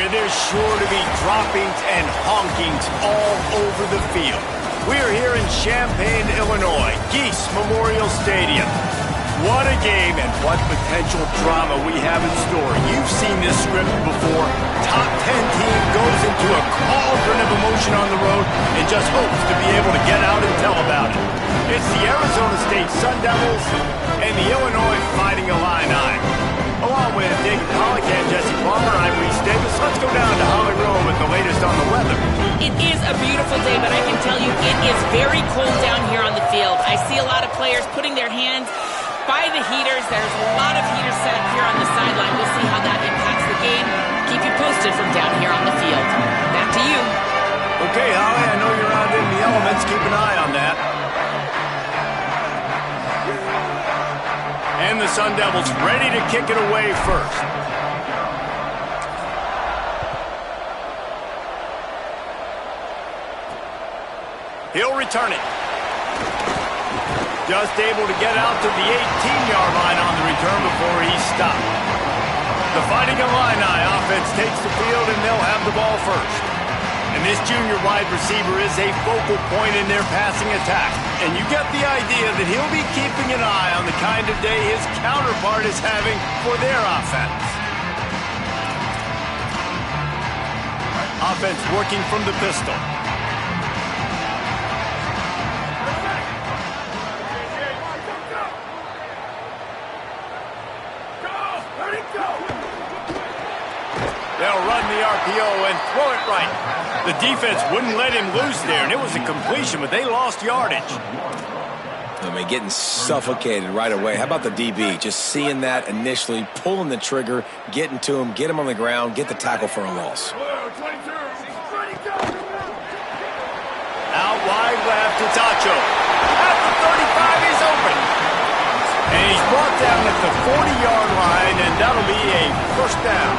And there's sure to be droppings and honkings all over the field. We're here in Champaign, Illinois, Geese Memorial Stadium. What a game and what potential drama we have in store. You've seen this script before. Top 10 team goes into a cauldron of emotion on the road and just hopes to be able to get out and tell about it. It's the Arizona State Sun Devils and the Illinois Fighting Illini. Along with David Pollock and Jesse Palmer, I'm Reese Davis. Let's go down to Hollywood with the latest on the weather. It is a beautiful day, but I can tell you it is very cold down here on the field. I see a lot of players putting their hands by the heaters. There's a lot of heaters set up here on the sideline. We'll see how that impacts the game. Keep you posted from down here on the field. Back to you. Okay, Holly, I know you're out in the elements. Keep an eye on that. And the Sun Devils ready to kick it away first. He'll return it. Just able to get out to the 18-yard line on the return before he's stopped. The Fighting Illini offense takes the field, and they'll have the ball first. And this junior wide receiver is a focal point in their passing attack. And you get the idea that he'll be keeping an eye on the kind of day his counterpart is having for their offense. Offense working from the pistol. They'll run the RPO and throw it right. The defense wouldn't let him loose there, and it was a completion, but they lost yardage. I mean, getting suffocated right away. How about the DB? Just seeing that initially, pulling the trigger, getting to him, get him on the ground, get the tackle for a loss. Out wide left, it's Acho. At the 35, he's open. And he's brought down at the 40-yard line, and that'll be a first down.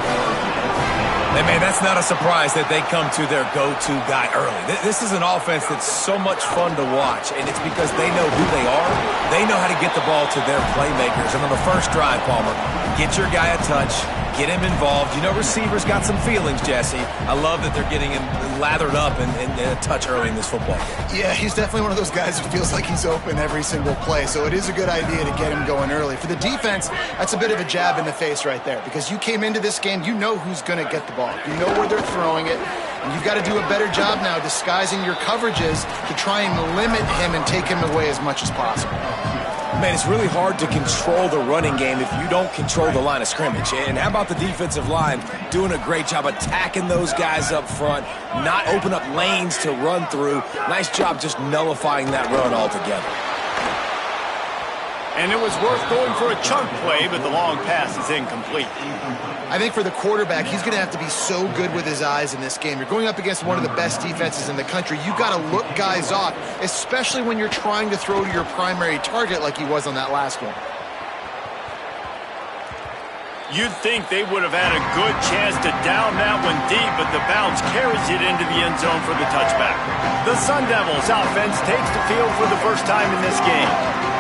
Hey, man, that's not a surprise that they come to their go-to guy early. This is an offense that's so much fun to watch, and it's because they know who they are. They know how to get the ball to their playmakers. And on the first drive, Palmer, get your guy a touch, get him involved. You know, receivers got some feelings, Jesse. I love that they're getting him lathered up and a touch early in this football game. Yeah, he's definitely one of those guys who feels like he's open every single play, so it is a good idea to get him going early. For the defense, that's a bit of a jab in the face right there, because you came into this game, you know who's going to get the ball. You know where they're throwing it, and you've got to do a better job now disguising your coverages to try and limit him and take him away as much as possible. Man, it's really hard to control the running game if you don't control the line of scrimmage. And how about the defensive line doing a great job attacking those guys up front, not open up lanes to run through. Nice job just nullifying that run altogether. And it was worth going for a chunk play, but the long pass is incomplete. I think for the quarterback, he's going to have to be so good with his eyes in this game. You're going up against one of the best defenses in the country. You've got to look guys off, especially when you're trying to throw to your primary target like he was on that last one. You'd think they would have had a good chance to down that one deep, but the bounce carries it into the end zone for the touchback. The Sun Devils offense takes the field for the first time in this game.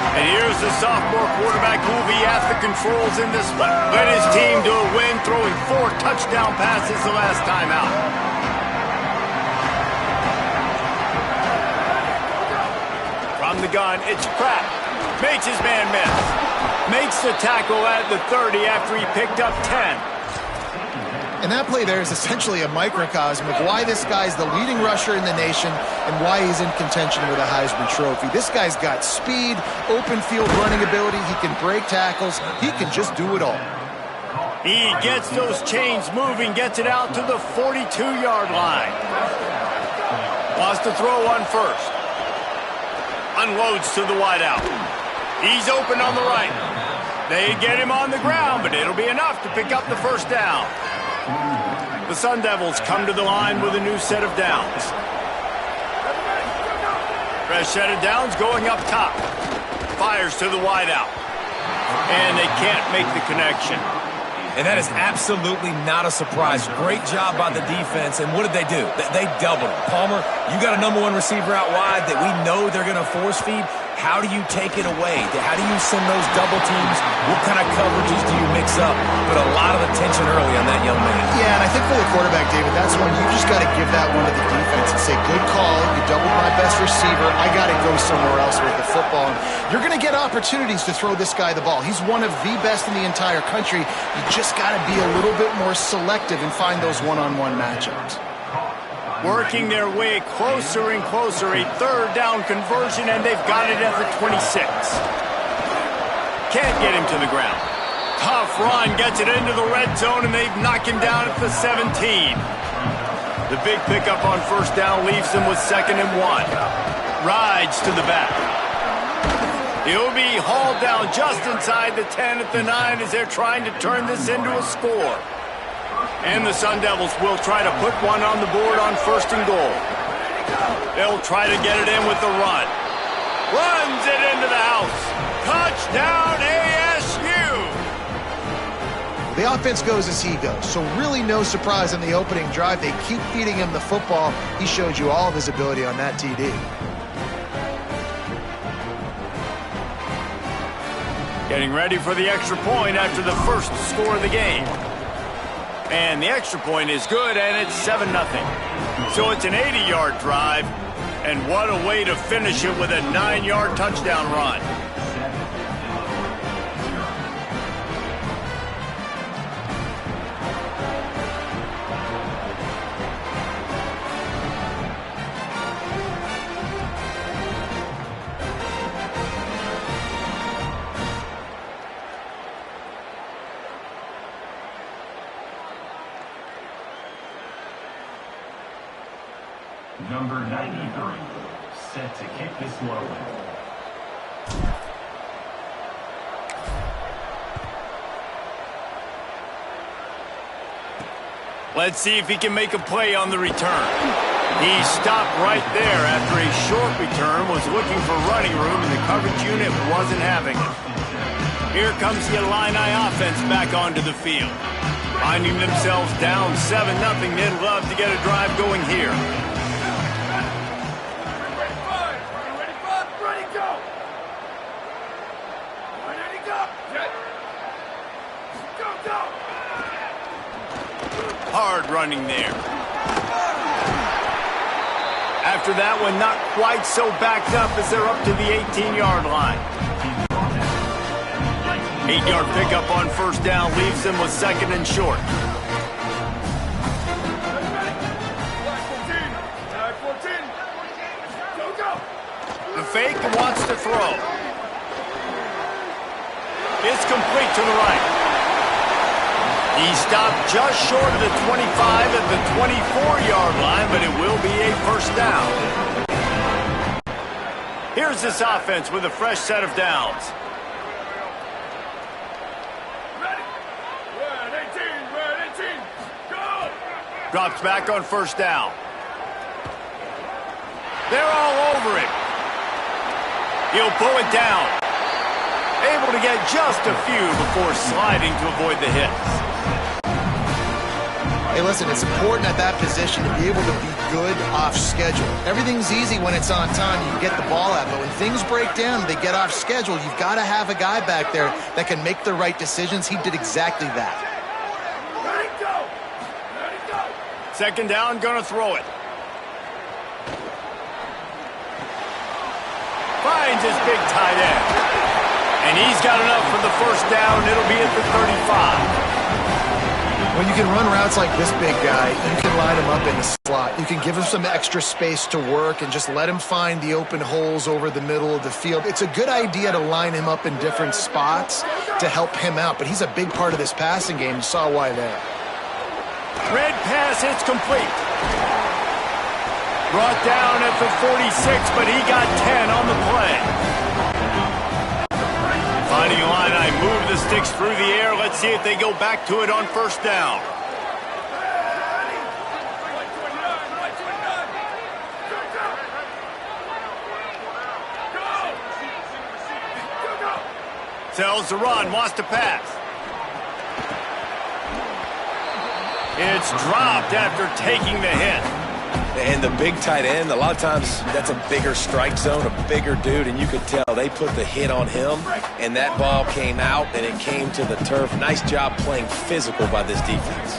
And here's the sophomore quarterback who will be at the controls in this one. Led his team to a win, throwing 4 touchdown passes the last time out. From the gun, it's Pratt. Makes his man miss. Makes the tackle at the 30 after he picked up 10. And that play there is essentially a microcosm of why this guy's the leading rusher in the nation and why he's in contention with a Heisman Trophy. This guy's got speed, open field running ability. He can break tackles. He can just do it all. He gets those chains moving, gets it out to the 42-yard line. Wants to throw one first. Unloads to the wideout. He's open on the right. They get him on the ground, but it'll be enough to pick up the first down. The Sun Devils come to the line with a new set of downs. Fresh set of downs going up top. Fires to the wideout. And they can't make the connection. And that is absolutely not a surprise. Great job by the defense. And what did they do? They doubled him. Palmer, you got a #1 receiver out wide that we know they're going to force feed. How do you take it away? How do you send those double teams? What kind of coverages do you mix up? But a lot of attention early on that young man. Yeah, and I think for the quarterback, David, that's when you just got to give that one to the defense and say, good call, you doubled my best receiver, I got to go somewhere else with the football. And you're going to get opportunities to throw this guy the ball. He's one of the best in the entire country. You just got to be a little bit more selective and find those one-on-one matchups. Working their way closer and closer, a third down conversion, and they've got it at the 26. Can't get him to the ground. Tough run, gets it into the red zone, and they've knocked him down at the 17. The big pickup on first down leaves him with 2nd and 1. Rides to the back. He'll be hauled down just inside the 10 at the 9 as they're trying to turn this into a score. And the Sun Devils will try to put one on the board on 1st and goal. They'll try to get it in with the run. Runs it into the house. Touchdown ASU! The offense goes as he goes, so really no surprise on the opening drive. They keep feeding him the football. He showed you all of his ability on that TD. Getting ready for the extra point after the first score of the game. And the extra point is good, and it's 7-0. So it's an 80-yard drive, and what a way to finish it with a 9-yard touchdown run. Number 93, set to kick this one away. Let's see if he can make a play on the return. He stopped right there after a short return, was looking for running room, and the coverage unit wasn't having it. Here comes the Illini offense back onto the field. Finding themselves down 7-0, they'd love to get a drive going here. Hard running there. After that one, not quite so backed up as they're up to the 18-yard line. 8-yard pickup on first down leaves them with 2nd and short. The fake wants to throw. It's complete to the right. He stopped just short of the 25 at the 24-yard line, but it will be a first down. Here's this offense with a fresh set of downs. Drops back on first down. They're all over him. He'll pull it down. Able to get just a few before sliding to avoid the hits. Hey, listen, it's important at that position to be able to be good off schedule. Everything's easy when it's on time. You get the ball out, but when things break down, they get off schedule. You've got to have a guy back there that can make the right decisions. He did exactly that. Let it go. Let it go. 2nd down, gonna throw it. Finds his big tight end. And he's got enough for the first down. It'll be at the 35. When you can run routes like this big guy, you can line him up in the slot. You can give him some extra space to work and just let him find the open holes over the middle of the field. It's a good idea to line him up in different spots to help him out, but he's a big part of this passing game. You saw why there. Red pass, it's complete. Brought down at the 46, but he got 10 on the play. Fighting Illini move the sticks through the air. Let's see if they go back to it on first down. Tells the run, wants to pass. It's dropped after taking the hit. And the big tight end, a lot of times that's a bigger strike zone, a bigger dude, and you could tell they put the hit on him, and that ball came out, and it came to the turf. Nice job playing physical by this defense.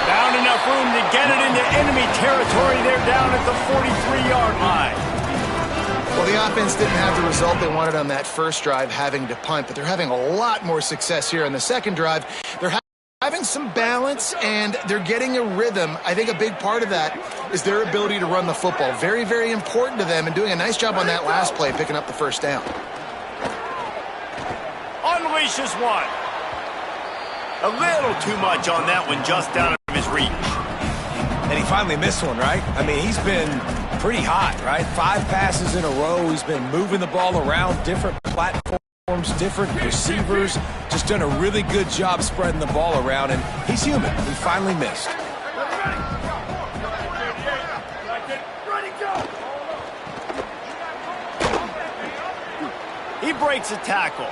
Found enough room to get it into enemy territory. They're down at the 43-yard line. Well, the offense didn't have the result they wanted on that first drive, having to punt, but they're having a lot more success here on the second drive. They're having some balance, and they're getting a rhythm. I think a big part of that is their ability to run the football. Very, very important to them, and doing a nice job on that last play, picking up the first down. Unleashes one. A little too much on that one, just out of his reach. And he finally missed one, right? I mean, he's been pretty hot, right? 5 passes in a row. He's been moving the ball around different platforms, different receivers. Just done a really good job spreading the ball around, and he's human. He finally missed. He breaks a tackle.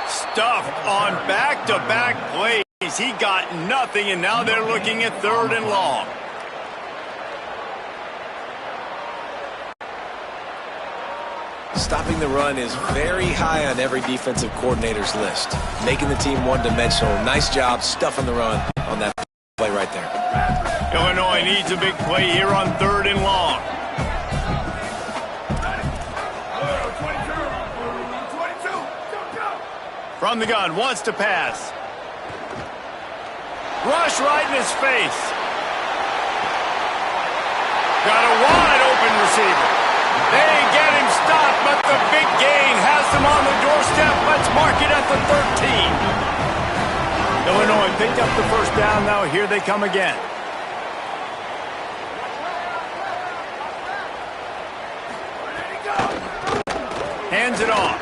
Stuffed on back-to-back plays. He got nothing, and now they're looking at 3rd and long. Stopping the run is very high on every defensive coordinator's list. Making the team one-dimensional. Nice job stuffing the run on that play right there. Illinois needs a big play here on 3rd and long. From the gun, wants to pass. Rush right in his face. Got a wide open receiver. They get him stopped, but the big gain has them on the doorstep. Let's mark it at the 13. Illinois picked up the first down. Now here they come again. Hands it off.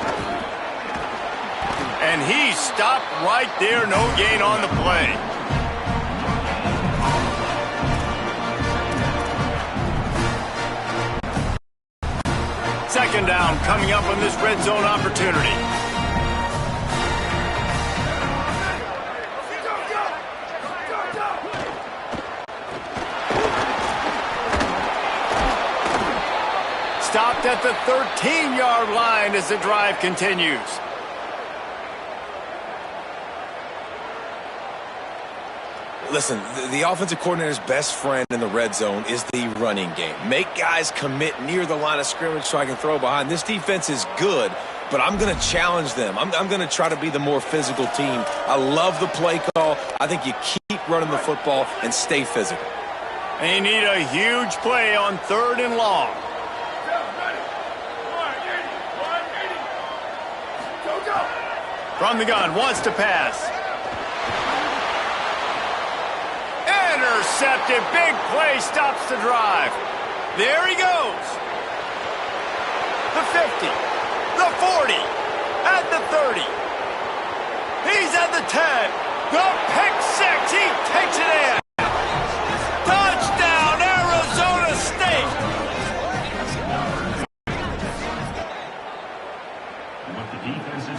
And he stopped right there. No gain on the play. Second down coming up on this red zone opportunity. Stopped at the 13-yard line as the drive continues. Listen, the offensive coordinator's best friend in the red zone is the running game. Make guys commit near the line of scrimmage so I can throw behind. This defense is good, but I'm going to challenge them. I'm going to try to be the more physical team. I love the play call. I think you keep running the football and stay physical. They need a huge play on 3rd and long. From the gun, wants to pass. Intercepted. Big play stops the drive. There he goes. The 50. The 40. At the 30. He's at the 10. The pick 6. He takes it in. Touchdown, Arizona State.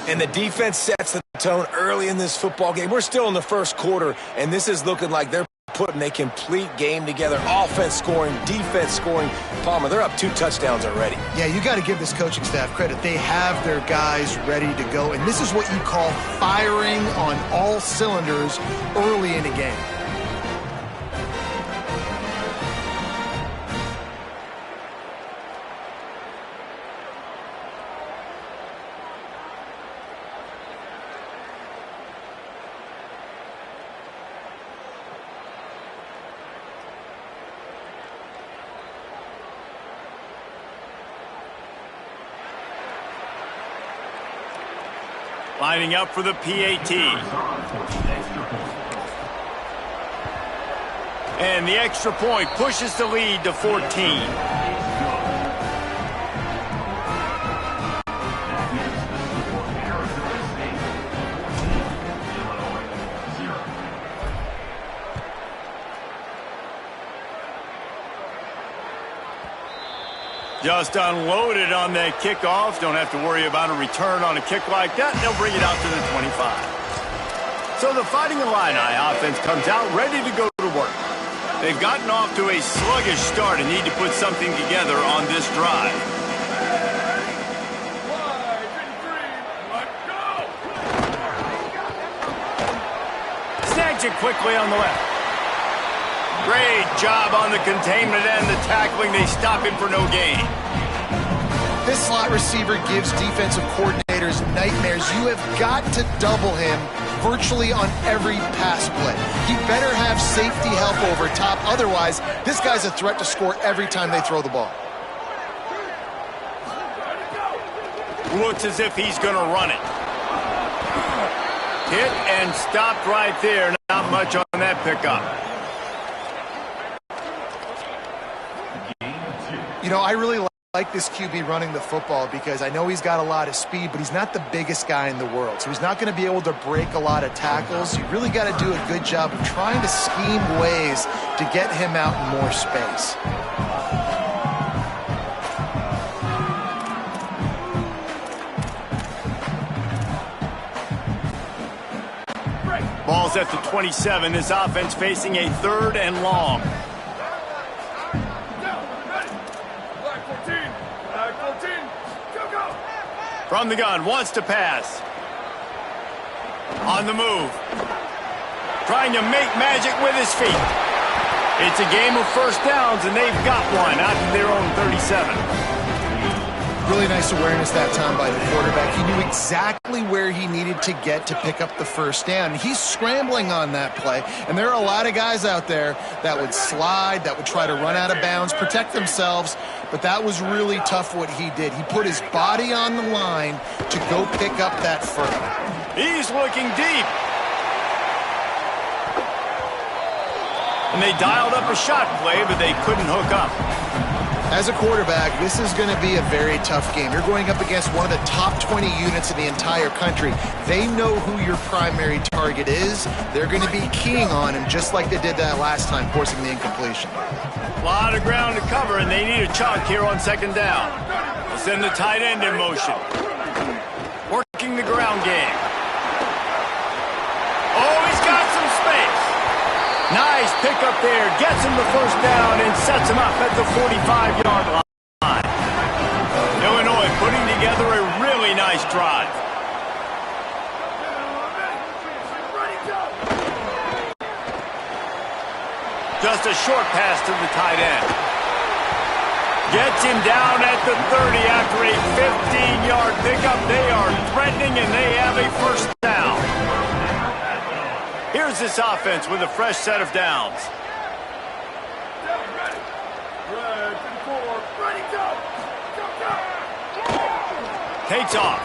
And the defense sets the tone early in this football game. We're still in the first quarter, and this is looking like they're putting a complete game together. Offense scoring, defense scoring. Palmer, they're up 2 touchdowns already. Yeah, you got to give this coaching staff credit. They have their guys ready to go, and this is what you call firing on all cylinders early in a game. Lining up for the PAT. And the extra point pushes the lead to 14. Just unloaded on that kickoff. Don't have to worry about a return on a kick like that. They'll bring it out to the 25. So the Fighting Illini offense comes out ready to go to work. They've gotten off to a sluggish start and need to put something together on this drive. Snags it quickly on the left. Great job on the containment and the tackling. They stop him for no gain. This slot receiver gives defensive coordinators nightmares. You have got to double him virtually on every pass play. He better have safety help over top. Otherwise, this guy's a threat to score every time they throw the ball. Looks as if he's going to run it. Hit and stopped right there. Not much on that pickup. You know, I really like this QB running the football because I know he's got a lot of speed, but he's not the biggest guy in the world. So he's not going to be able to break a lot of tackles. You really got to do a good job of trying to scheme ways to get him out in more space. Ball's at the 27. This offense facing a 3rd and long. From the gun, wants to pass. On the move. Trying to make magic with his feet. It's a game of first downs, and they've got one out to their own 37. Really nice awareness that time by the quarterback. He knew exactly where he needed to get to pick up the first down. He's scrambling on that play, and there are a lot of guys out there that would slide, that would try to run out of bounds, protect themselves, but that was really tough what he did. He put his body on the line to go pick up that first. He's looking deep. And they dialed up a shot play, but they couldn't hook up. As a quarterback, this is going to be a very tough game. You're going up against one of the top 20 units in the entire country. They know who your primary target is. They're going to be keying on him just like they did that last time, forcing the incompletion. A lot of ground to cover, and they need a chunk here on 2nd down. They'll send the tight end in motion. Working the ground game. Oh, he's got some space. Nice pickup there. Gets him the first down and sets him up at the 45-yard line. Illinois putting together a really nice drive. Just a short pass to the tight end. Gets him down at the 30 after a 15-yard pickup. They are threatening, and they have a first down. Here's this offense with a fresh set of downs. Takes off.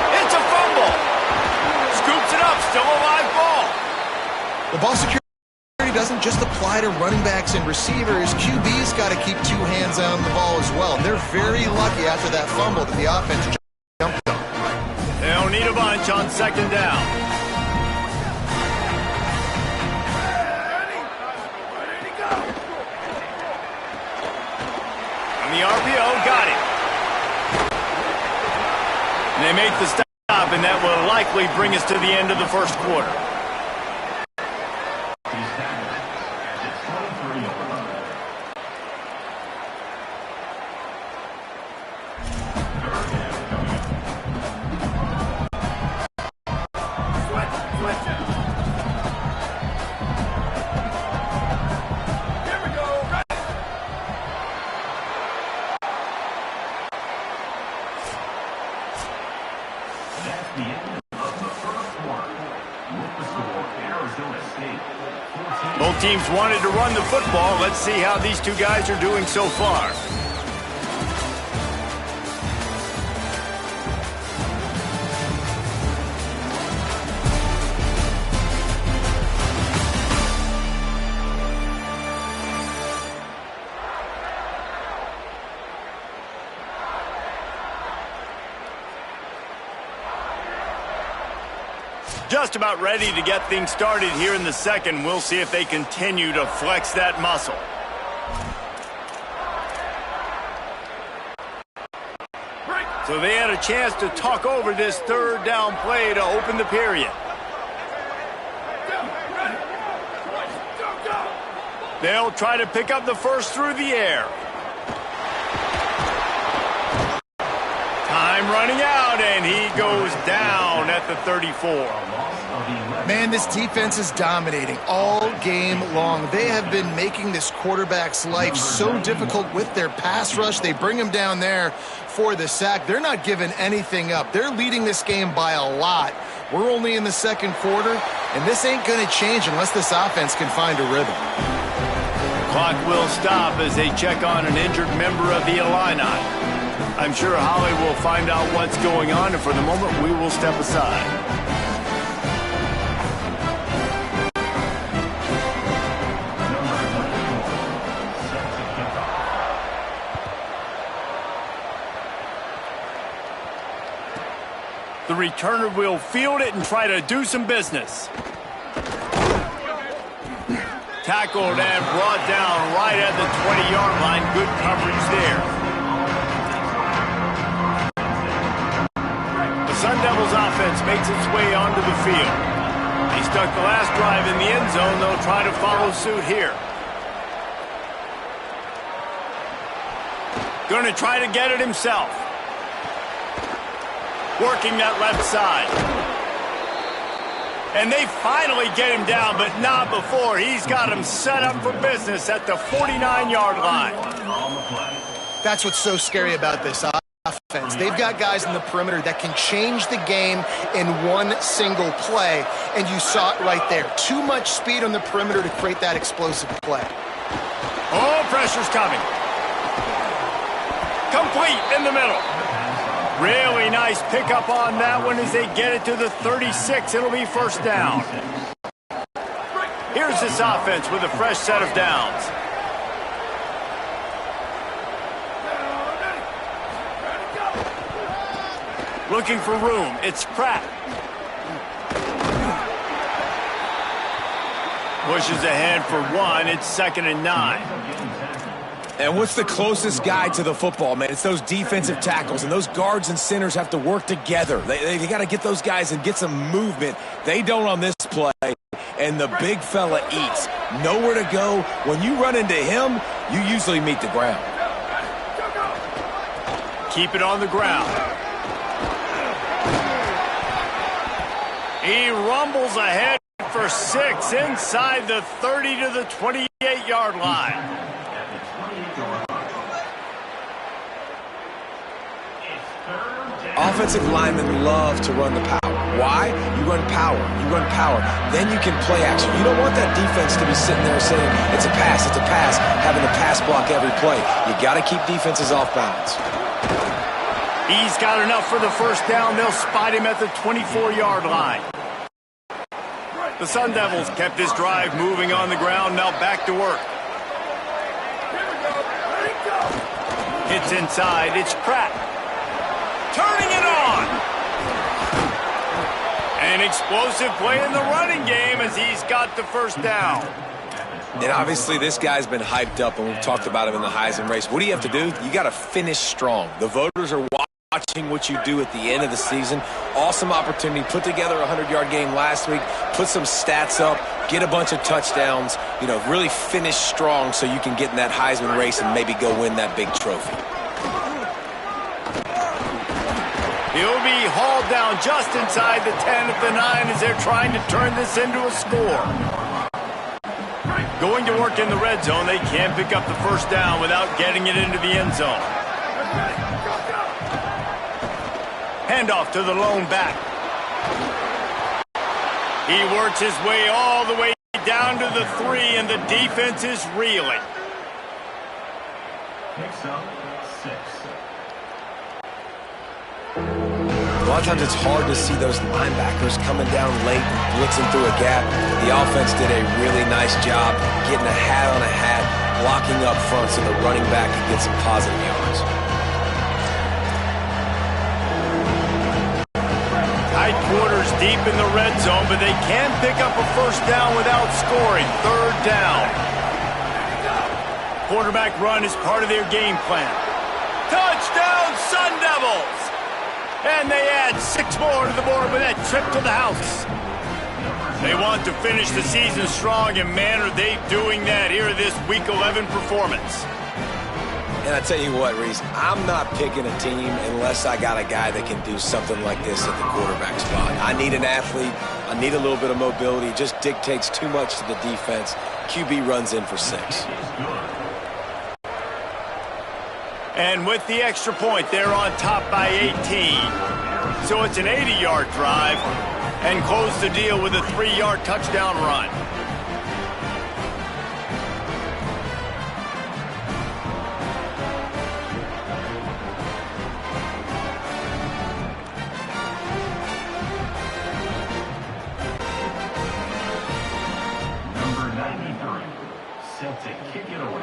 It's a fumble. Scoops it up. Still a live ball. The ball security doesn't just apply to running backs and receivers. QB's got to keep 2 hands on the ball as well. They're very lucky after that fumble that the offense jumped them. They don't need a bunch on 2nd down. And the RPO got it. And they make the stop, and that will likely bring us to the end of the first quarter. Both teams wanted to run the football. Let's see how these two guys are doing so far. Just about ready to get things started here in the second. We'll see if they continue to flex that muscle. So they had a chance to talk over this third down play to open the period. They'll try to pick up the first through the air. Time running out, and he goes down at the 34. Man, this defense is dominating all game long. They have been making this quarterback's life so difficult with their pass rush. They bring him down there for the sack. They're not giving anything up. They're leading this game by a lot. We're only in the second quarter, and this ain't going to change unless this offense can find a rhythm. Clock will stop as they check on an injured member of the Illini. I'm sure Holly will find out what's going on, and for the moment, we will step aside. The returner will field it and try to do some business. Tackled and brought down right at the 20-yard line. Good coverage there. The Sun Devils offense makes its way onto the field. They stuck the last drive in the end zone. They'll try to follow suit here. Going to try to get it himself. Working that left side. And they finally get him down, but not before. He's got him set up for business at the 49-yard line. That's what's so scary about this offense. They've got guys in the perimeter that can change the game in one single play, and you saw it right there. Too much speed on the perimeter to create that explosive play. Oh, pressure's coming. Complete in the middle. Really nice pickup on that one as they get it to the 36. It'll be first down. Here's this offense with a fresh set of downs. Looking for room. It's Pratt. Pushes ahead for one. It's 2nd and 9. And what's the closest guy to the football, man? It's those defensive tackles, and those guards and centers have to work together. They got to get those guys and get some movement. They don't on this play, and the big fella eats. Nowhere to go. When you run into him, you usually meet the ground. Keep it on the ground. He rumbles ahead for 6 inside the 30 to the 28-yard line. Offensive linemen love to run the power. Why? You run power. You run power. Then you can play action. You don't want that defense to be sitting there saying, it's a pass, having to pass block every play. You got to keep defenses off balance. He's got enough for the first down. They'll spot him at the 24-yard line. The Sun Devils kept this drive moving on the ground. Now back to work. Hits inside. It's Pratt. Turning it on. An explosive play in the running game as he's got the first down. And obviously this guy's been hyped up, and we've talked about him in the Heisman race. What do you have to do? You got to finish strong. The voters are watching what you do at the end of the season. Awesome opportunity. Put together a 100-yard game last week. Put some stats up. Get a bunch of touchdowns. You know, really finish strong so you can get in that Heisman race and maybe go win that big trophy. He'll be hauled down just inside the 10 at the 9 as they're trying to turn this into a score. Going to work in the red zone. They can't pick up the first down without getting it into the end zone. Handoff to the lone back. He works his way all the way down to the 3, and the defense is reeling. Picks up 6. A lot of times it's hard to see those linebackers coming down late and blitzing through a gap. The offense did a really nice job getting a hat on a hat, blocking up front so the running back can get some positive yards. Tight quarters deep in the red zone, but they can pick up a first down without scoring. 3rd down. Quarterback run is part of their game plan. Touchdown, Sun Devils! And they add 6 more to the board with that trip to the house. They want to finish the season strong, and man, are they doing that here in this Week 11 performance. And I tell you what, Reese, I'm not picking a team unless I got a guy that can do something like this at the quarterback spot. I need an athlete. I need a little bit of mobility. It just dictates too much to the defense. QB runs in for 6. And with the extra point, they're on top by 18. So it's an 80-yard drive, and close the deal with a 3-yard touchdown run. Number 93, set to kick it away.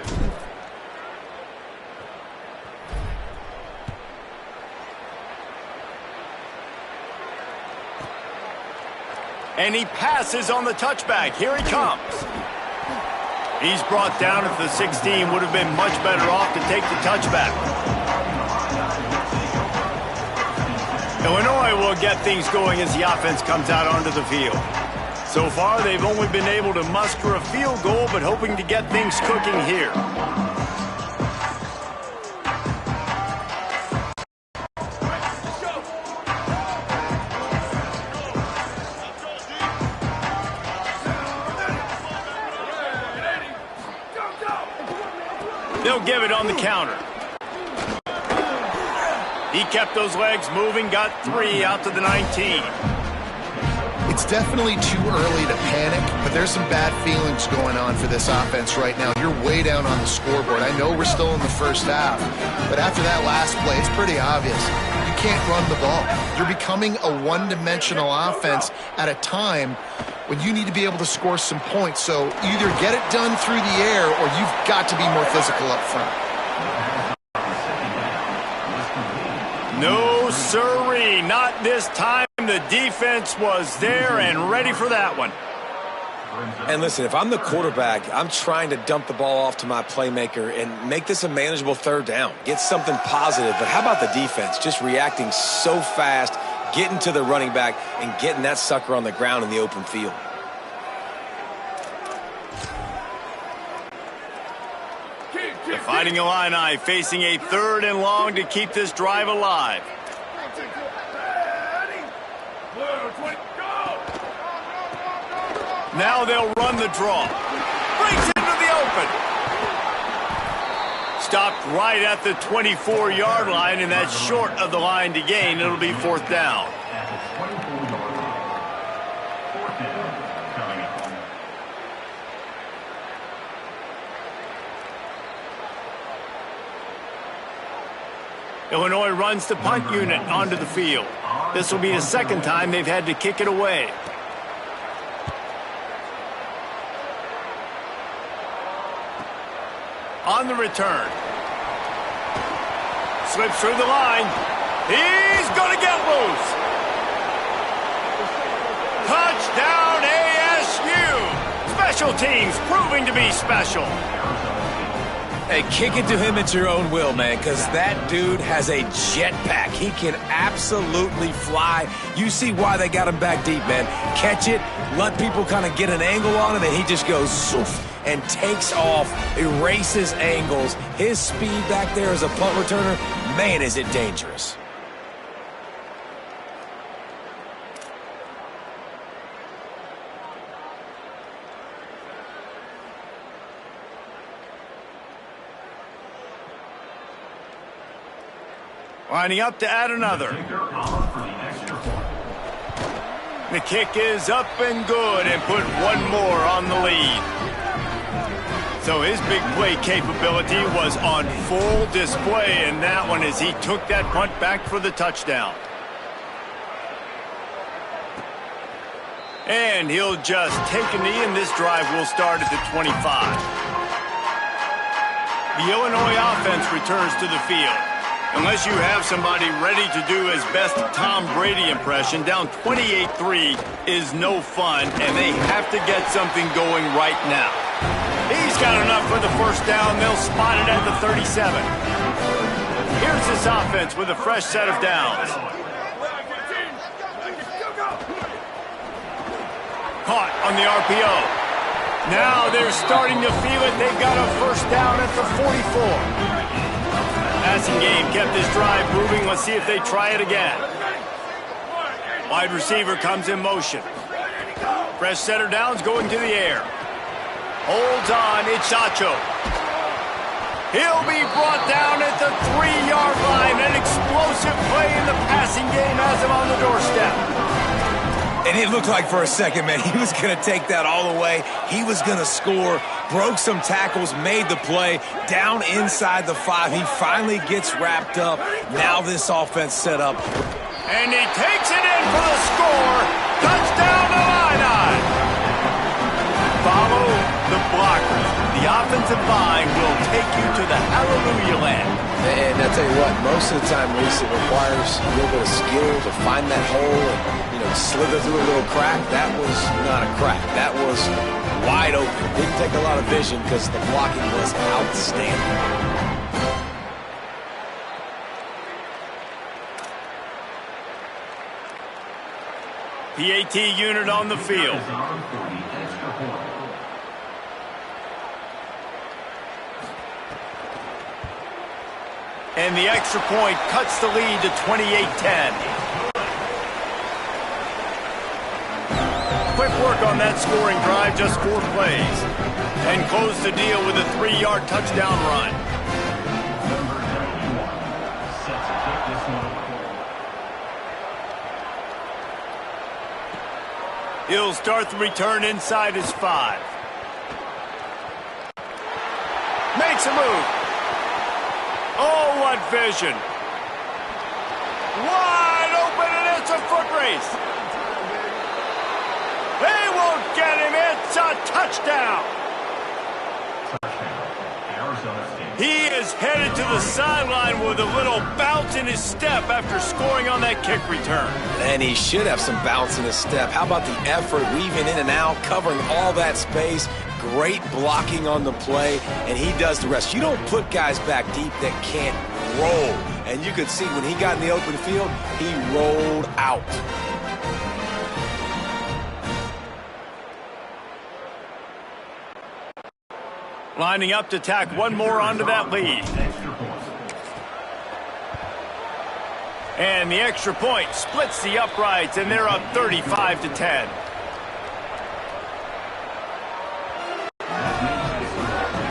And he passes on the touchback. Here he comes. He's brought down at the 16. Would have been much better off to take the touchback. Illinois will get things going as the offense comes out onto the field. So far, they've only been able to muster a field goal, but hoping to get things cooking here. They'll give it on the counter. He kept those legs moving, got 3 out to the 19. It's definitely too early to panic, but there's some bad feelings going on for this offense right now. You're way down on the scoreboard. I know we're still in the first half, but after that last play, it's pretty obvious. You can't run the ball. You're becoming a one-dimensional offense at a time when you need to be able to score some points. So either get it done through the air or you've got to be more physical up front. No sirree, not this time. The defense was there and ready for that one. And listen, if I'm the quarterback, I'm trying to dump the ball off to my playmaker and make this a manageable 3rd down. Get something positive. But how about the defense? Just reacting so fast, getting to the running back, and getting that sucker on the ground in the open field. The Fighting Illini facing a 3rd and long to keep this drive alive. Now they'll run the draw. Breaks into the open. Stopped right at the 24-yard line, and that's short of the line to gain. It'll be 4th down. Illinois runs the punt unit onto the field. This will be the 2nd time they've had to kick it away. On the return. Slips through the line. He's going to get loose. Touchdown ASU. Special teams proving to be special. Hey, kick it to him at your own will, man, because that dude has a jetpack. He can absolutely fly. You see why they got him back deep, man. Catch it, let people kind of get an angle on it, and he just goes zoof and takes off, erases angles. His speed back there as a punt returner, man, is it dangerous. Lining up to add another. The kick is up and good and put one more on the lead. So his big play capability was on full display in that one as he took that punt back for the touchdown. And he'll just take a knee, and this drive will start at the 25. The Illinois offense returns to the field. Unless you have somebody ready to do his best Tom Brady impression, down 28-3 is no fun, and they have to get something going right now. He's got enough for the 1st down. They'll spot it at the 37. Here's this offense with a fresh set of downs. caught on the RPO. Now they're starting to feel it. They've got a first down at the 44. Passing game kept this drive moving. Let's see if they try it again. Wide receiver comes in motion. Fresh center downs going to the air. Holds on, it's Sacho. He'll be brought down at the 3-yard line. An explosive play in the passing game has him on the doorstep. And it looked like for a second, man, he was going to take that all the way. He was going to score, broke some tackles, made the play, down inside the 5. He finally gets wrapped up. Now this offense set up. And he takes it in for the score. Touchdown to Illini. Follow the blockers. The offensive line will take you to the hallelujah land. And I tell you what, most of the time, Reese, it requires a little bit of skill to find that hole and, slither through a little crack. That was not a crack. That was wide open. Didn't take a lot of vision because the blocking was outstanding. PAT unit on the field. And the extra point cuts the lead to 28-10. Quick work on that scoring drive, just 4 plays. And close the deal with a 3-yard touchdown run. He'll start the return inside his 5. Makes a move. Oh, what vision. Wide open, and it's a foot race. They won't get him. It's a touchdown. He is headed to the sideline with a little bounce in his step after scoring on that kick return. And he should have some bounce in his step. How about the effort, weaving in and out, covering all that space. Great blocking on the play, and he does the rest. You don't put guys back deep that can't roll. And you could see when he got in the open field, he rolled out. Lining up to tack one more onto that lead. And the extra point splits the uprights, and they're up 35-10.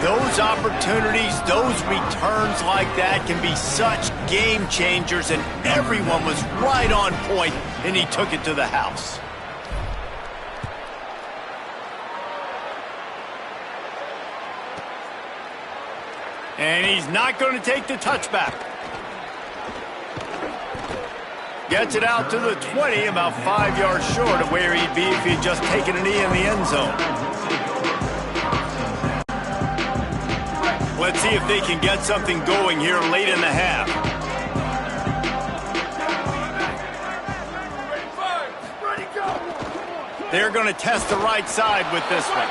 Those opportunities, those returns like that can be such game changers, and everyone was right on point, and he took it to the house. And he's not going to take the touchback. Gets it out to the 20, about 5 yards short of where he'd be if he'd just taken a knee in the end zone. Let's see if they can get something going here late in the half. They're going to test the right side with this one.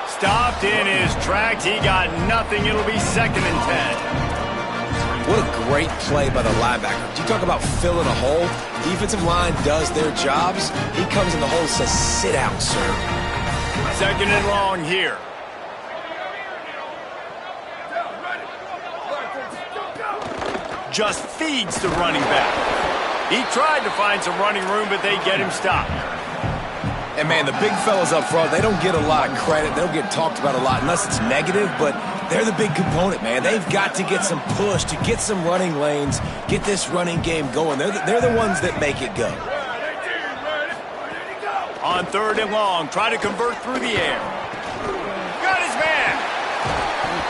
Stopped in his tracks. He got nothing. It'll be 2nd and 10. What a great play by the linebacker. You talk about filling a hole. Defensive line does their jobs. He comes in the hole and says, sit out, sir. 2nd and long here. Just feeds the running back. He tried to find some running room, but they get him stopped. And, man, the big fellas up front, they don't get a lot of credit. They don't get talked about a lot unless it's negative, but they're the big component, man. They've got to get some push, to get some running lanes, get this running game going. They're the ones that make it go. On 3rd and long, try to convert through the air. Got his man.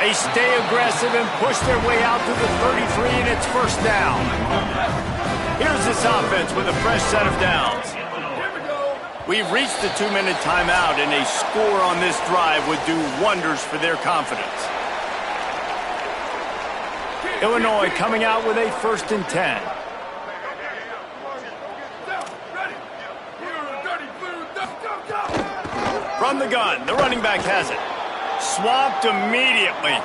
They stay aggressive and push their way out to the 33, and it's 1st down. Here's this offense with a fresh set of downs. We've reached the 2-minute timeout, and a score on this drive would do wonders for their confidence. Illinois coming out with a 1st and 10. From the gun, the running back has it. Swamped immediately.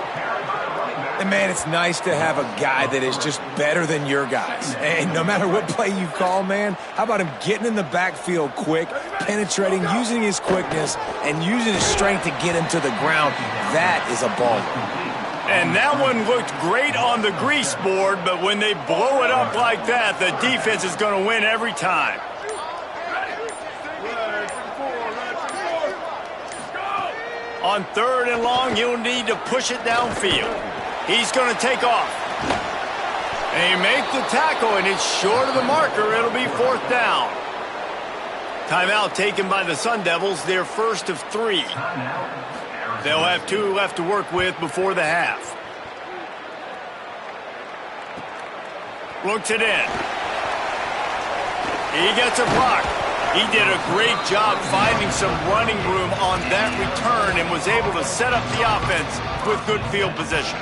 And, man, it's nice to have a guy that is just better than your guys. And no matter what play you call, man, how about him getting in the backfield quick, penetrating, using his quickness, and using his strength to get him to the ground? That is a baller. And that one looked great on the grease board, but when they blow it up like that, the defense is going to win every time. On 3rd and long, you'll need to push it downfield. He's going to take off. And he makes the tackle, and it's short of the marker. It'll be 4th down. Timeout taken by the Sun Devils, their first of 3. They'll have 2 left to work with before the half. Looks it in. He gets a block. He did a great job finding some running room on that return and was able to set up the offense with good field position.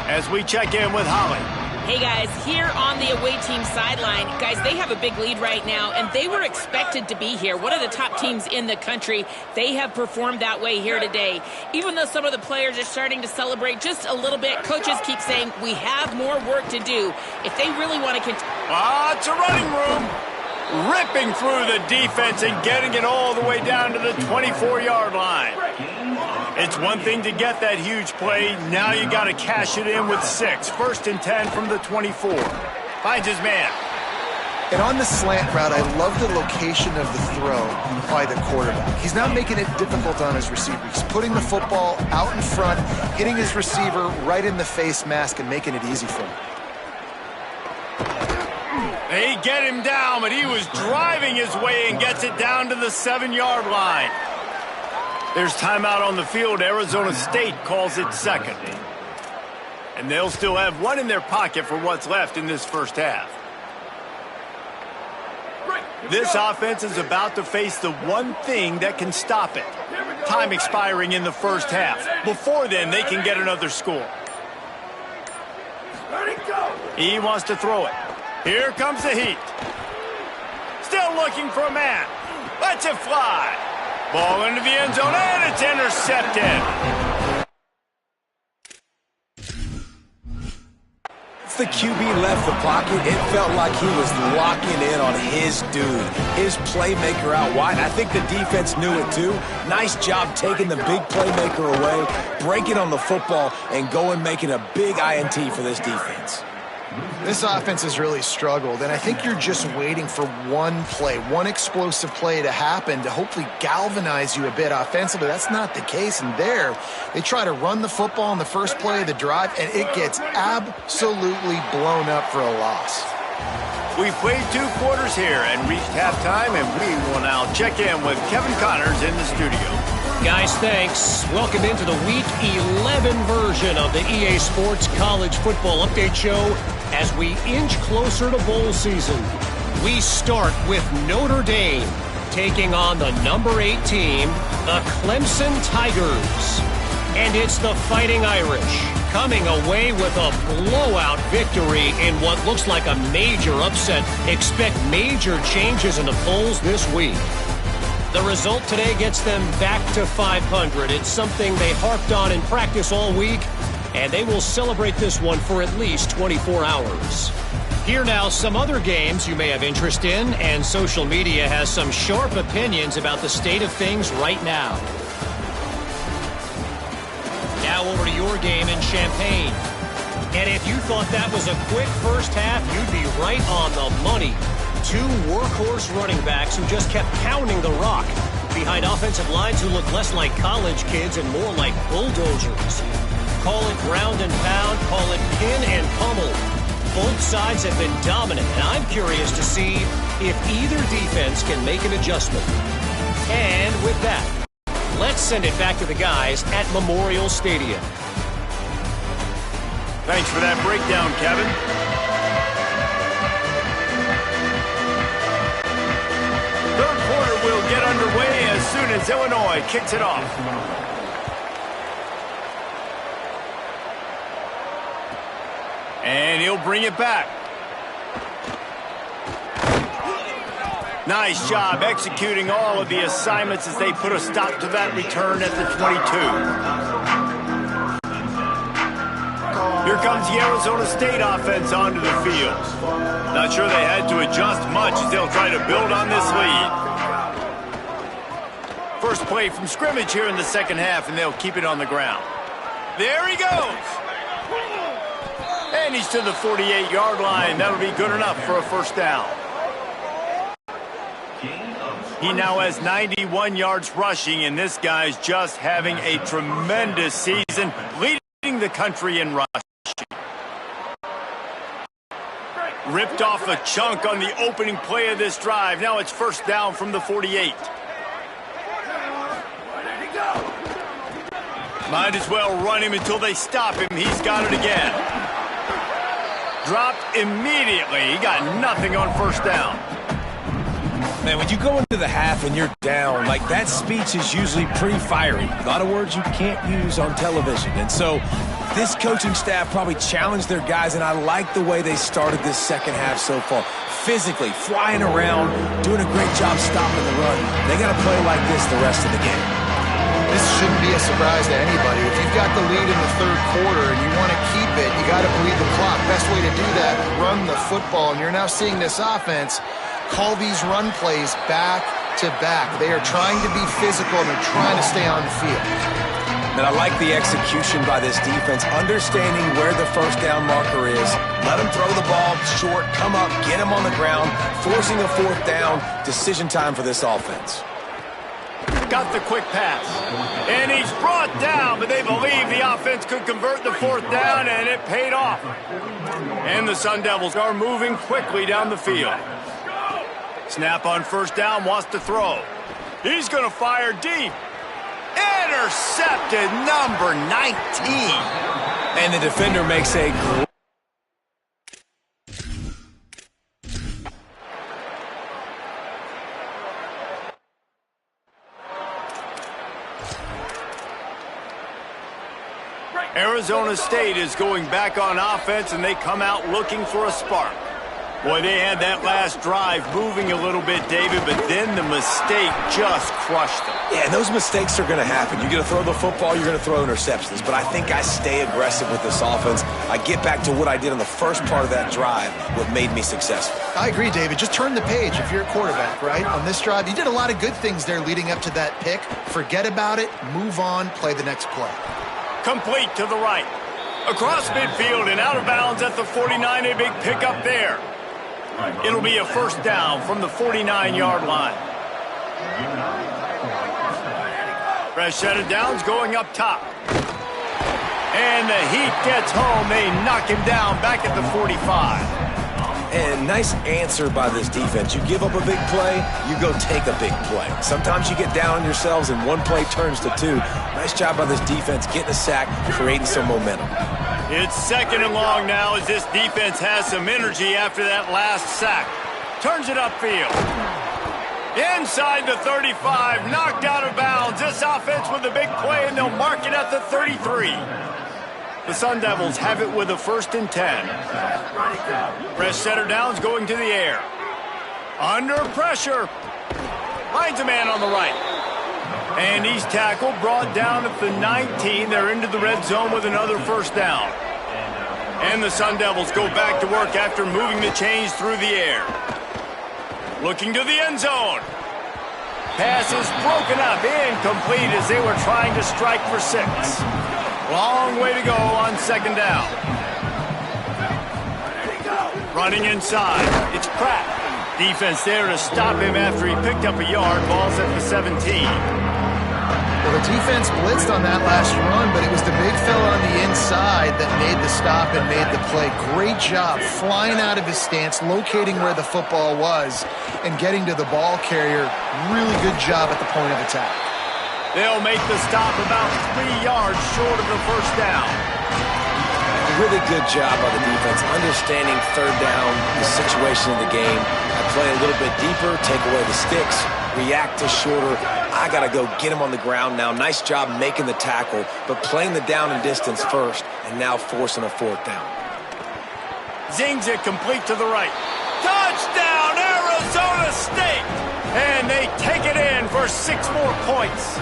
As we check in with Holly. Hey, guys, here on the away team sideline, guys, they have a big lead right now, and they were expected to be here. One of the top teams in the country. They have performed that way here today. Even though some of the players are starting to celebrate just a little bit, coaches keep saying, we have more work to do. If they really want to continue. It's a running room. Ripping through the defense and getting it all the way down to the 24-yard line. It's one thing to get that huge play. Now you got to cash it in with 6. 1st and 10 from the 24. Finds his man. And on the slant route, I love the location of the throw by the quarterback. He's not making it difficult on his receiver. He's putting the football out in front, hitting his receiver right in the face mask and making it easy for him. They get him down, but he was driving his way and gets it down to the 7-yard line. There's timeout on the field. Arizona State calls it 2nd. And they'll still have 1 in their pocket for what's left in this first half. This offense is about to face the one thing that can stop it. Time expiring in the first half. Before then, they can get another score. He wants to throw it. Here comes the heat. Still looking for a man. Lets it fly. Ball into the end zone, and it's intercepted. If the QB left the pocket, it felt like he was locking in on his dude, his playmaker out wide. I think the defense knew it too. Nice job taking the big playmaker away, breaking on the football, and going making a big INT for this defense. This offense has really struggled, and I think you're just waiting for one play, one explosive play to happen to hopefully galvanize you a bit offensively. That's not the case, and there they try to run the football in the first play of the drive, and it gets absolutely blown up for a loss. We've played 2 quarters here and reached halftime, and we will now check in with Kevin Connors in the studio. Guys, thanks. Welcome into the Week 11 version of the EA Sports College Football Update Show as we inch closer to bowl season. We start with Notre Dame taking on the number 8 team, the Clemson Tigers. And it's the Fighting Irish coming away with a blowout victory in what looks like a major upset. Expect major changes in the polls this week. The result today gets them back to 500. It's something they harped on in practice all week, and they will celebrate this one for at least 24 hours. Here now, some other games you may have interest in, and social media has some sharp opinions about the state of things right now. Now over to your game in Champaign. And if you thought that was a quick first half, you'd be right on the money. 2 workhorse running backs who just kept pounding the rock behind offensive lines who look less like college kids and more like bulldozers. Call it ground and pound, call it pin and pummel. Both sides have been dominant, and I'm curious to see if either defense can make an adjustment. And with that, let's send it back to the guys at Memorial Stadium. Thanks for that breakdown, Kevin. Third quarter will get underway as soon as Illinois kicks it off. And he'll bring it back. Nice job executing all of the assignments as they put a stop to that return at the 22. Here comes the Arizona State offense onto the field. Not sure they had to adjust much as they'll try to build on this lead. First play from scrimmage here in the second half, and they'll keep it on the ground. There he goes. And he's to the 48-yard line. That'll be good enough for a first down. He now has 91 yards rushing, and this guy's just having a tremendous season, leading the country in rushing. Ripped off a chunk on the opening play of this drive. Now it's first down from the 48. Might as well run him until they stop him. He's got it again. Dropped immediately. He got nothing on first down. Man, when you go into the half and you're down, like that speech is usually pretty fiery. A lot of words you can't use on television. And so this coaching staff probably challenged their guys, and I like the way they started this second half so far. Physically, flying around, doing a great job stopping the run. They got to play like this the rest of the game. This shouldn't be a surprise to anybody. If you've got the lead in the third quarter and you want to keep it, you got to bleed the clock. Best way to do that, run the football. And you're now seeing this offense call these run plays back to back. They are trying to be physical, and they're trying to stay on the field. And I like the execution by this defense, understanding where the first down marker is. Let them throw the ball short, come up, get them on the ground, forcing a fourth down. Decision time for this offense. Got the quick pass. And he's brought down, but they believe the offense could convert the fourth down, and it paid off. And the Sun Devils are moving quickly down the field. Snap on first down, wants to throw. He's going to fire deep. Intercepted, number 19. And the defender makes a great... Arizona State is going back on offense, and they come out looking for a spark. Boy, they had that last drive moving a little bit, David, but then the mistake just crushed them. Yeah, and those mistakes are going to happen. You're going to throw the football, you're going to throw interceptions, but I think I stay aggressive with this offense. I get back to what I did on the first part of that drive, what made me successful. I agree, David. Just turn the page if you're a quarterback, right? On this drive, you did a lot of good things there leading up to that pick. Forget about it, move on, play the next play. Complete to the right. Across midfield and out of bounds at the 49, a big pickup there. It'll be a first down from the 49-yard line. Fresh set of downs going up top. And the Heat gets home. They knock him down back at the 45. And nice answer by this defense. You give up a big play, you go take a big play. Sometimes you get down on yourselves and one play turns to two. Nice job by this defense getting a sack, creating some momentum. It's second and long now as this defense has some energy after that last sack. Turns it upfield. Inside the 35, knocked out of bounds. This offense with a big play, and they'll mark it at the 33. The Sun Devils have it with a 1st and 10. Fresh setter downs going to the air. Under pressure. Finds a man on the right. And he's tackled, brought down at the 19. They're into the red zone with another first down. And the Sun Devils go back to work after moving the chains through the air. Looking to the end zone. Pass is broken up, incomplete as they were trying to strike for 6. Long way to go on second down. Running inside, it's Pratt. Defense there to stop him after he picked up a yard. Ball's at the 17. Well, the defense blitzed on that last run, but it was the big fella on the inside that made the stop and made the play. Great job flying out of his stance, locating where the football was, and getting to the ball carrier. Really good job at the point of attack. They'll make the stop about 3 yards short of the first down. Really good job by the defense, understanding third down, the situation of the game. I play a little bit deeper, take away the sticks, react to shorter. I got to go get him on the ground now. Nice job making the tackle, but playing the down and distance first, and now forcing a fourth down. Zings it complete to the right. Touchdown, Arizona State! And they take it in for 6 more points.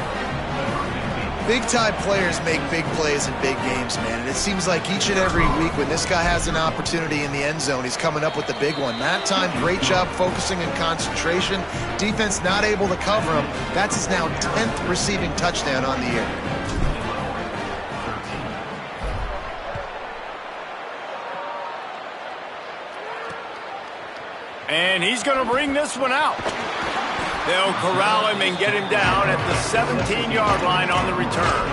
Big-time players make big plays in big games, man. And it seems like each and every week when this guy has an opportunity in the end zone, he's coming up with the big one. That time, great job focusing and concentration. Defense not able to cover him. That's his now 10th receiving touchdown on the year. And he's going to bring this one out. They'll corral him and get him down at the 17-yard line on the return.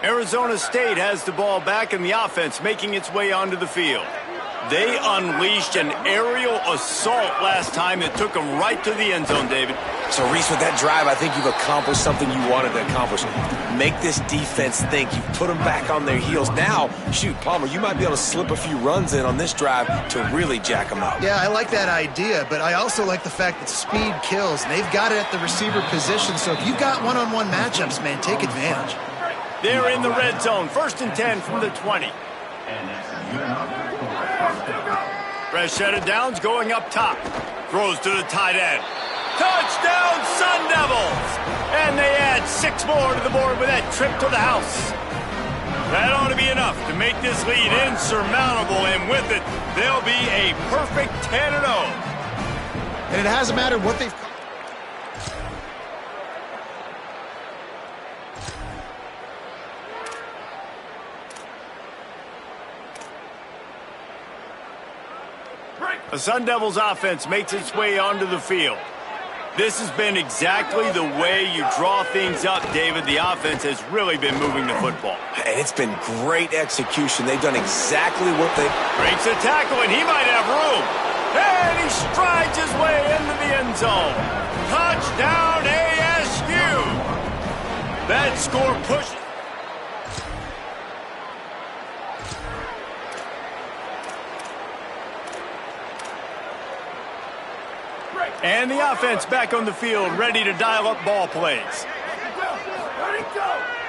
Arizona State has the ball back in the offense, making its way onto the field. They unleashed an aerial assault last time that took them right to the end zone, David. So, Reese, with that drive, I think you've accomplished something you wanted to accomplish. Make this defense think. You've put them back on their heels. Now, shoot, Palmer, you might be able to slip a few runs in on this drive to really jack them up. Yeah, I like that idea, but I also like the fact that speed kills, and they've got it at the receiver position. So if you've got one-on-one matchups, man, take advantage. They're in the red zone. 1st and 10 from the 20. Fresh set of downs going up top. Throws to the tight end. Touchdown, Sun Devils! And they add 6 more to the board with that trip to the house. That ought to be enough to make this lead insurmountable, and with it, they'll be a perfect 10-0. And it hasn't mattered what they've... The Sun Devils offense makes its way onto the field. This has been exactly the way you draw things up, David. The offense has really been moving the football. And it's been great execution. They've done exactly what they... Breaks a tackle, and he might have room. And he strides his way into the end zone. Touchdown, ASU! That score pushes... And the offense back on the field, ready to dial up ball plays.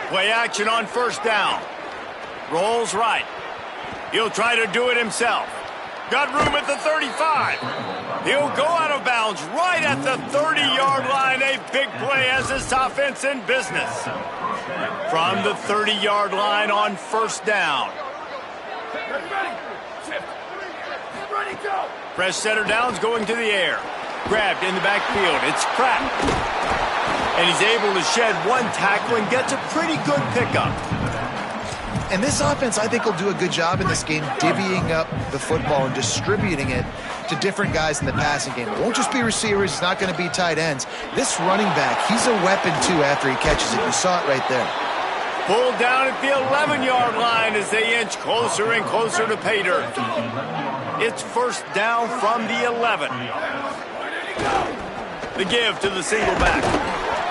Play action on 1st down. Rolls right. He'll try to do it himself. Got room at the 35. He'll go out of bounds right at the 30-yard line. A big play as this offense in business. From the 30-yard line on 1st down. Fresh set of downs going to the air. Grabbed in the backfield. It's Pratt. And he's able to shed 1 tackle and gets a pretty good pickup. And this offense, I think, will do a good job in this game divvying up the football and distributing it to different guys in the passing game. It won't just be receivers. It's not going to be tight ends. This running back, he's a weapon, too, after he catches it. You saw it right there. Pulled down at the 11-yard line as they inch closer and closer to pay dirt. It's 1st down from the 11. The give to the single back.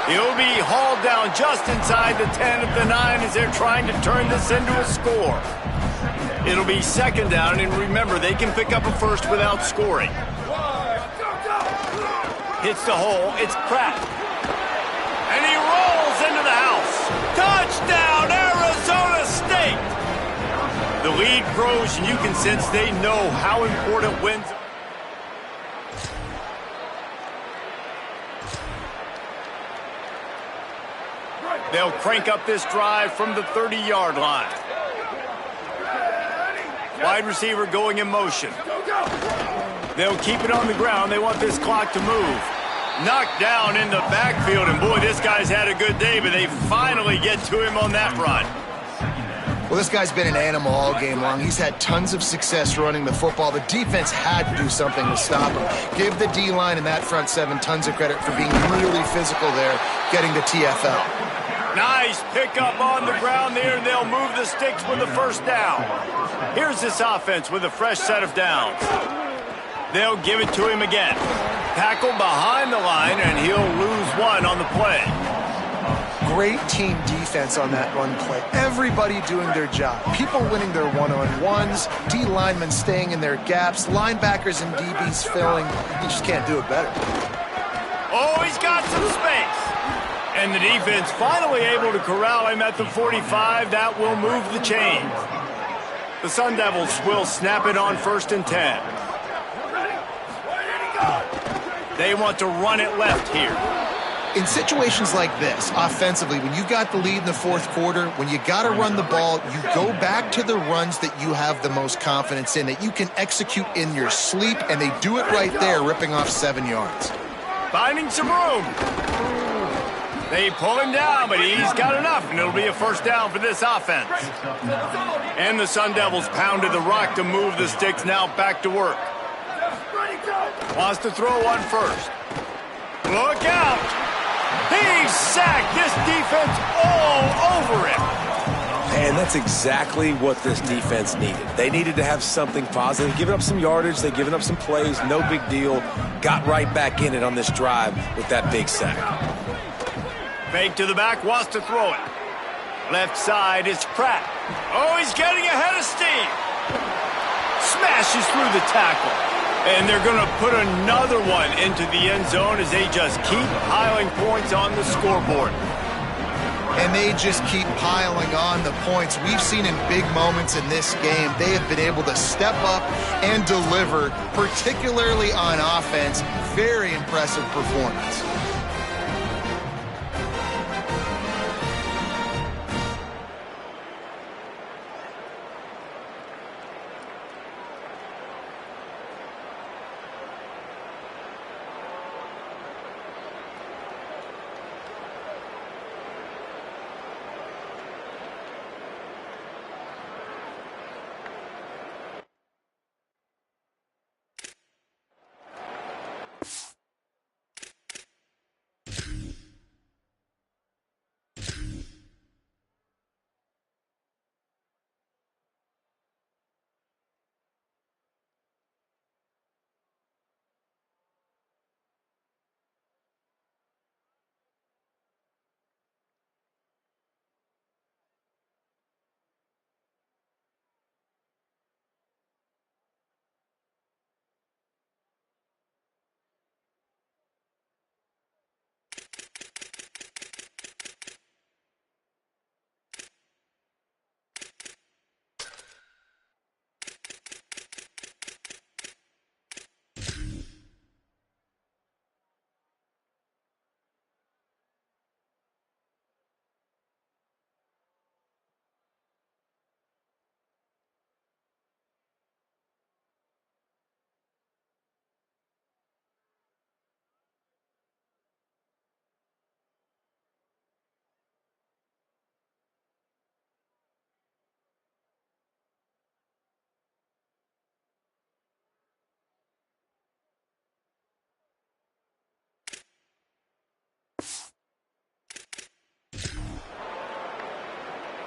He'll be hauled down just inside the 10 of the 9 as they're trying to turn this into a score. It'll be 2nd down, and remember, they can pick up a first without scoring. Hits the hole. It's Pratt. And he rolls into the house. Touchdown, Arizona State! The lead grows, and you can sense they know how important wins are. They'll crank up this drive from the 30-yard line. Wide receiver going in motion. They'll keep it on the ground. They want this clock to move. Knocked down in the backfield, and boy, this guy's had a good day, but they finally get to him on that run. Well, this guy's been an animal all game long. He's had tons of success running the football. The defense had to do something to stop him. Give the D-line and that front 7 tons of credit for being really physical there, getting the TFL. Nice pickup on the ground there, and they'll move the sticks with the 1st down. Here's this offense with a fresh set of downs. They'll give it to him again. Tackle behind the line, and he'll lose 1 on the play. Great team defense on that run play. Everybody doing their job. People winning their one-on-ones, D linemen staying in their gaps, linebackers and DBs filling. You just can't do it better. Oh, he's got some space. And the defense finally able to corral him at the 45. That will move the chains. The Sun Devils will snap it on 1st and 10. They want to run it left here. In situations like this, offensively, when you've got the lead in the fourth quarter, when you got to run the ball, you go back to the runs that you have the most confidence in, that you can execute in your sleep, and they do it right there, ripping off 7 yards. Finding some room. They pull him down, but he's got enough, and it'll be a 1st down for this offense. And the Sun Devils pounded the rock to move the sticks, now back to work. Wants to throw one first. Look out! He's sacked. This defense all over him. And that's exactly what this defense needed. They needed to have something positive. Giving up some yardage, they've given up some plays, no big deal. Got right back in it on this drive with that big sack. Fake to the back, wants to throw it. Left side is Pratt. Oh, he's getting ahead of steam. Smashes through the tackle. And they're going to put another one into the end zone as they just keep piling points on the scoreboard. And they just keep piling on the points. We've seen in big moments in this game, they have been able to step up and deliver, particularly on offense. Very impressive performance.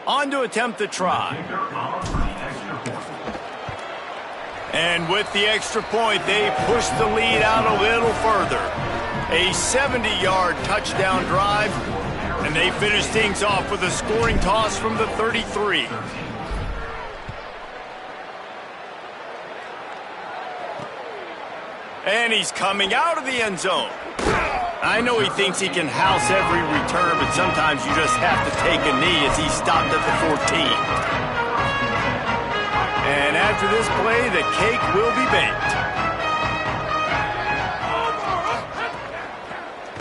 On to attempt the try. And with the extra point, they push the lead out a little further. A 70-yard touchdown drive, and they finish things off with a scoring toss from the 33. And he's coming out of the end zone. I know he thinks he can house every return, but sometimes you just have to take a knee as he stopped at the 14. And after this play, the cake will be baked.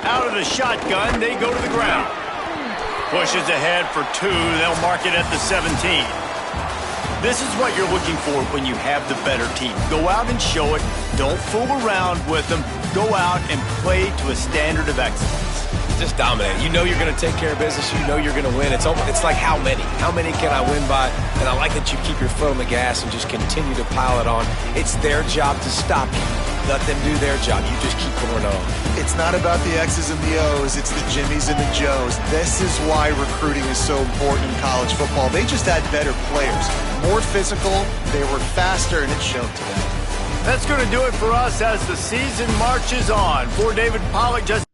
Out of the shotgun, they go to the ground. Pushes ahead for 2. They'll mark it at the 17. This is what you're looking for when you have the better team. Go out and show it. Don't fool around with them. Go out and play to a standard of excellence. Just dominate. You know you're going to take care of business. You know you're going to win. It's like how many? How many can I win by? And I like that you keep your foot on the gas and just continue to pile it on. It's their job to stop you. Let them do their job. You just keep going on. It's not about the X's and the O's. It's the Jimmies and the Joes. This is why recruiting is so important in college football. They just had better players. More physical. They were faster, and it showed today. That's going to do it for us as the season marches on. For David Pollack, just